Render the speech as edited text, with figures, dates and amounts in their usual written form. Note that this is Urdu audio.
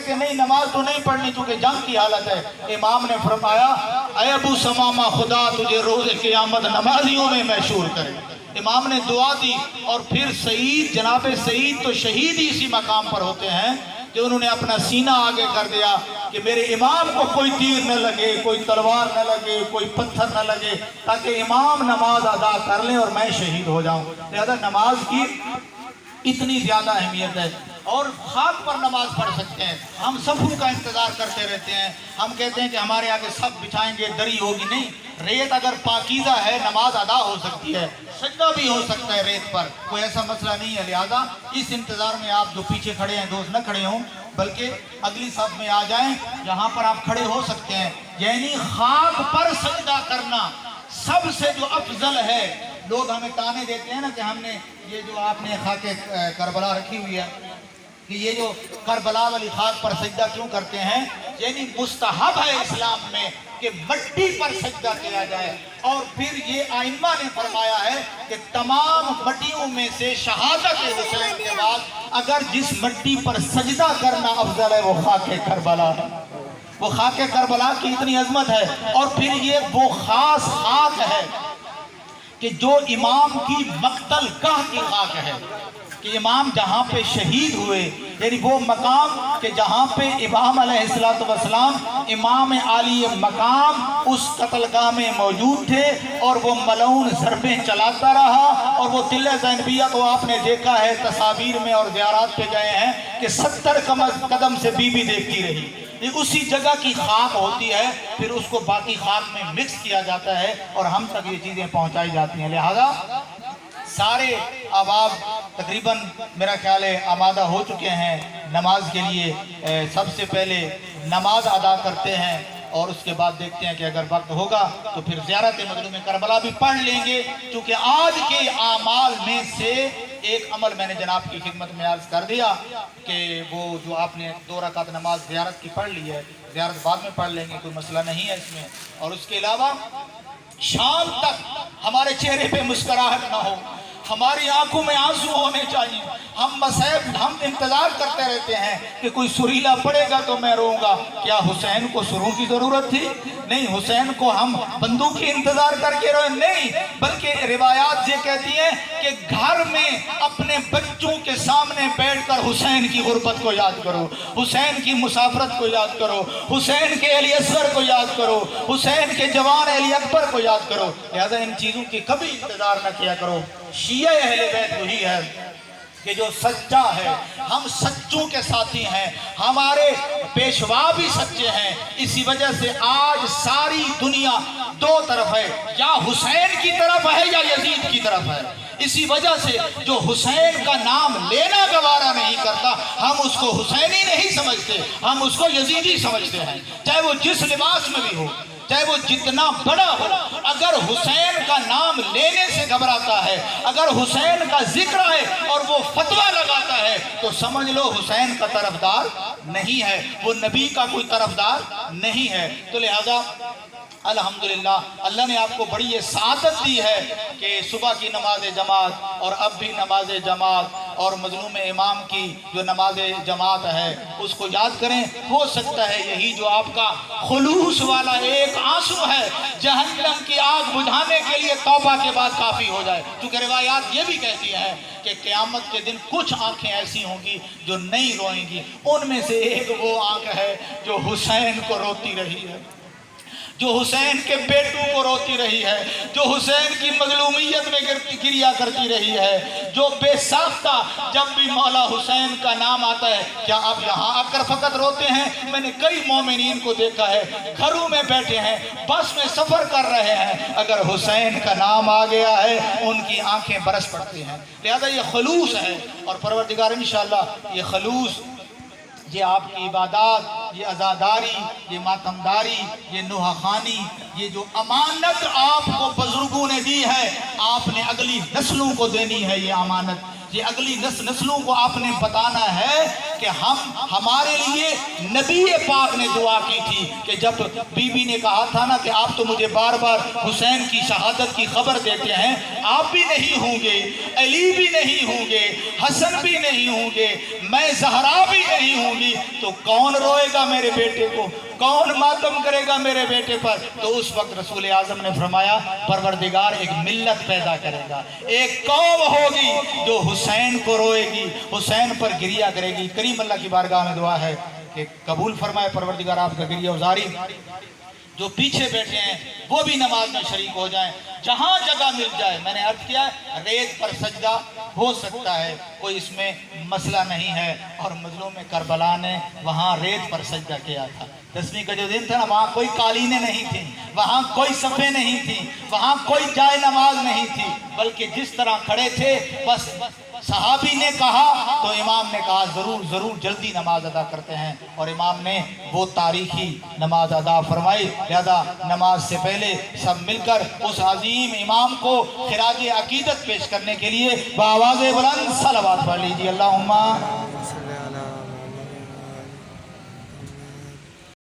کہ نہیں نماز تو نہیں پڑھنی چونکہ جنگ کی حالت ہے، امام نے فرمایا اے ابو سمامہ خدا تجھے روز قیامت نمازیوں میں مشہور کرے۔ امام نے دعا دی، اور پھر سعید، جناب سعید تو شہید ہی اسی مقام پر ہوتے ہیں کہ انہوں نے اپنا سینہ آگے کر دیا کہ میرے امام کو کوئی تیر نہ لگے، کوئی تلوار نہ لگے، کوئی پتھر نہ لگے، تاکہ امام نماز ادا کر لیں اور میں شہید ہو جاؤں۔ لہذا نماز کی اتنی زیادہ اہمیت ہے، اور خاک پر نماز پڑھ سکتے ہیں۔ ہم صفوں کا انتظار کرتے رہتے ہیں، ہم کہتے ہیں کہ ہمارے آگے سب بچھائیں گے، دری ہوگی، نہیں، ریت اگر پاکیزہ ہے نماز ادا ہو سکتی ہے، سجدہ بھی ہو سکتا ہے ریت پر، کوئی ایسا مسئلہ نہیں ہے۔ لہذا اس انتظار میں آپ جو پیچھے کھڑے ہیں دوست نہ کھڑے ہوں، بلکہ اگلی صف میں آ جائیں جہاں پر آپ کھڑے ہو سکتے ہیں۔ یعنی خاک پر سجدہ کرنا سب سے جو افضل ہے۔ لوگ ہمیں تانے دیتے ہیں نا کہ ہم نے یہ جو آپ نے خاک کربلا رکھی ہوئی ہے، کہ یہ جو کربلا والی خاک پر سجدہ کیوں کرتے ہیں؟ یعنی مستحب ہے اسلام میں کہ مٹی پر سجدہ کیا جائے، اور پھر یہ ائمہ نے فرمایا ہے کہ تمام مٹیوں میں سے شہادت حسین کے بعد اگر جس مٹی پر سجدہ کرنا افضل ہے وہ خاک کربلا ہے۔ وہ خاک کربلا کی اتنی عظمت ہے، اور پھر یہ وہ خاص خاک ہے کہ جو امام کی مقتل گاہ کی خاک ہے، کہ امام جہاں پہ شہید ہوئے، یعنی وہ مقام کہ جہاں پہ امام علیہ السلام امام عالی مقام اس قتل گاہ میں موجود تھے، اور وہ ملعون ضربیں چلاتا رہا، اور وہ تلہ زینبیہ تو آپ نے دیکھا ہے تصاویر میں اور زیارات پہ گئے ہیں کہ 70 قدم سے بی بی دیکھتی رہی۔ یہ اسی جگہ کی خاک ہوتی ہے، پھر اس کو باقی خاک میں مکس کیا جاتا ہے اور ہم تک یہ چیزیں پہنچائی جاتی ہیں۔ لہذا سارے احباب تقریباً میرا خیال ہے آمادہ ہو چکے ہیں نماز کے لیے۔ سب سے پہلے نماز ادا کرتے ہیں، اور اس کے بعد دیکھتے ہیں کہ اگر وقت ہوگا تو پھر زیارت مظلوم کربلا بھی پڑھ لیں گے، کیونکہ آج کے اعمال میں سے ایک عمل میں نے جناب کی خدمت میں عرض کر دیا کہ وہ جو آپ نے 2 رکعت نماز زیارت کی پڑھ لی ہے، زیارت بعد میں پڑھ لیں گے، کوئی مسئلہ نہیں ہے اس میں۔ اور اس کے علاوہ شام تک ہمارے چہرے پہ مسکراہٹ نہ ہو، ہماری آنکھوں میں آنسو ہونے چاہیے۔ ہم انتظار کرتے رہتے ہیں کہ کوئی سریلا پڑے گا تو میں روؤں گا۔ کیا حسین کو سروں کی ضرورت تھی؟ نہیں، حسین کو ہم بندوق کی انتظار کر کے روئے نہیں، بلکہ روایات یہ کہتی ہیں کہ گھر میں اپنے بچوں کے سامنے بیٹھ کر حسین کی غربت کو یاد کرو، حسین کی مسافرت کو یاد کرو، حسین کے علی اصغر کو یاد کرو، حسین کے جوان علی اکبر کو یاد کرو۔ لہذا ان چیزوں کی کبھی انتظار نہ کیا کرو۔ شیعہ اہل بیت وہی ہے کہ جو سچا ہے، ہم سچوں کے ساتھی ہیں، ہمارے پیشوا بھی سچے ہیں۔ اسی وجہ سے آج ساری دنیا 2 طرف ہے، یا حسین کی طرف ہے یا یزید کی طرف ہے۔ اسی وجہ سے جو حسین کا نام لینا گوارا نہیں کرتا، ہم اس کو حسینی نہیں سمجھتے، ہم اس کو یزیدی سمجھتے ہیں، چاہے وہ جس لباس میں بھی ہو، چاہے وہ جتنا بڑا ہو۔ اگر حسین کا نام لینے سے گھبراتا ہے، اگر حسین کا ذکر ہے اور وہ فتویٰ لگاتا ہے، تو سمجھ لو حسین کا طرفدار نہیں ہے، وہ نبی کا کوئی طرفدار نہیں ہے۔ تو لہذا الحمدللہ اللہ نے آپ کو بڑی یہ سعادت دی ہے کہ صبح کی نماز جماعت اور اب بھی نماز جماعت اور مظلوم امام کی جو نماز جماعت ہے اس کو یاد کریں۔ ہو سکتا ہے یہی جو آپ کا خلوص والا ایک آنسو ہے جہنم کی آگ بجھانے کے لیے توبہ کے بعد کافی ہو جائے، کیونکہ روایات یہ بھی کہتی ہیں کہ قیامت کے دن کچھ آنکھیں ایسی ہوں گی جو نہیں روئیں گی، ان میں سے ایک وہ آنکھ ہے جو حسین کو روتی رہی ہے، جو حسین کے بیٹوں کو روتی رہی ہے، جو حسین کی مظلومیت میں گریا کرتی رہی ہے، جو بے ساختہ جب بھی مولا حسین کا نام آتا ہے۔ کیا آپ یہاں آ کر فقط روتے ہیں؟ میں نے کئی مومنین کو دیکھا ہے گھروں میں بیٹھے ہیں، بس میں سفر کر رہے ہیں، اگر حسین کا نام آ گیا ہے ان کی آنکھیں برس پڑتی ہیں۔ لہذا یہ خلوص ہے، اور پروردگار انشاءاللہ یہ خلوص، یہ آپ کی عبادات، یہ عزاداری، یہ ماتمداری، یہ نوحہ خانی، یہ جو امانت آپ کو بزرگوں نے دی ہے، آپ نے اگلی نسلوں کو دینی ہے یہ امانت۔ یہ اگلی نسلوں کو آپ نے بتانا ہے کہ ہمارے لیے نبی پاک نے دعا کی تھی کہ جب بی بی نے کہا تھا نا کہ آپ تو مجھے بار بار حسین کی شہادت کی خبر دیتے ہیں، آپ بھی نہیں ہوں گے، علی بھی نہیں ہوں گے، حسن بھی نہیں ہوں گے، میں زہرا بھی نہیں ہوں گی، تو کون روئے گا میرے بیٹے کو، کون ماتم کرے گا میرے بیٹے پر؟ تو اس وقت رسول اعظم نے فرمایا پروردگار ایک ملت پیدا کرے گا، ایک قوم ہوگی جو حسین کو روئے گی، حسین پر گریہ کرے گی۔ کریم اللہ کی بارگاہ میں دعا ہے کہ قبول فرمائے پروردگار آپ کا گریہ وزاری۔ جو پیچھے بیٹھے ہیں وہ بھی نماز میں شریک ہو جائیں، جہاں جگہ مل جائے۔ میں نے عرض کیا ریت پر سجدہ ہو سکتا ہے، کوئی اس میں مسئلہ نہیں ہے، اور مظلوم کربلا نے وہاں ریت پر سجدہ کیا تھا۔ 10ویں کا جو دن تھا نا، وہاں کوئی قالینیں نہیں تھیں، وہاں کوئی صفیں نہیں تھیں، وہاں کوئی جائے نماز نہیں تھی، بلکہ جس طرح کھڑے تھے بس صحابی نے کہا تو امام نے کہا ضرور ضرور جلدی نماز ادا کرتے ہیں، اور امام نے وہ تاریخی نماز ادا فرمائی۔ لہذا نماز سے پہلے سب مل کر اس عظیم امام کو خراج عقیدت پیش کرنے کے لیے بآواز بلند صلوات پڑھ لیجیے۔ اللہم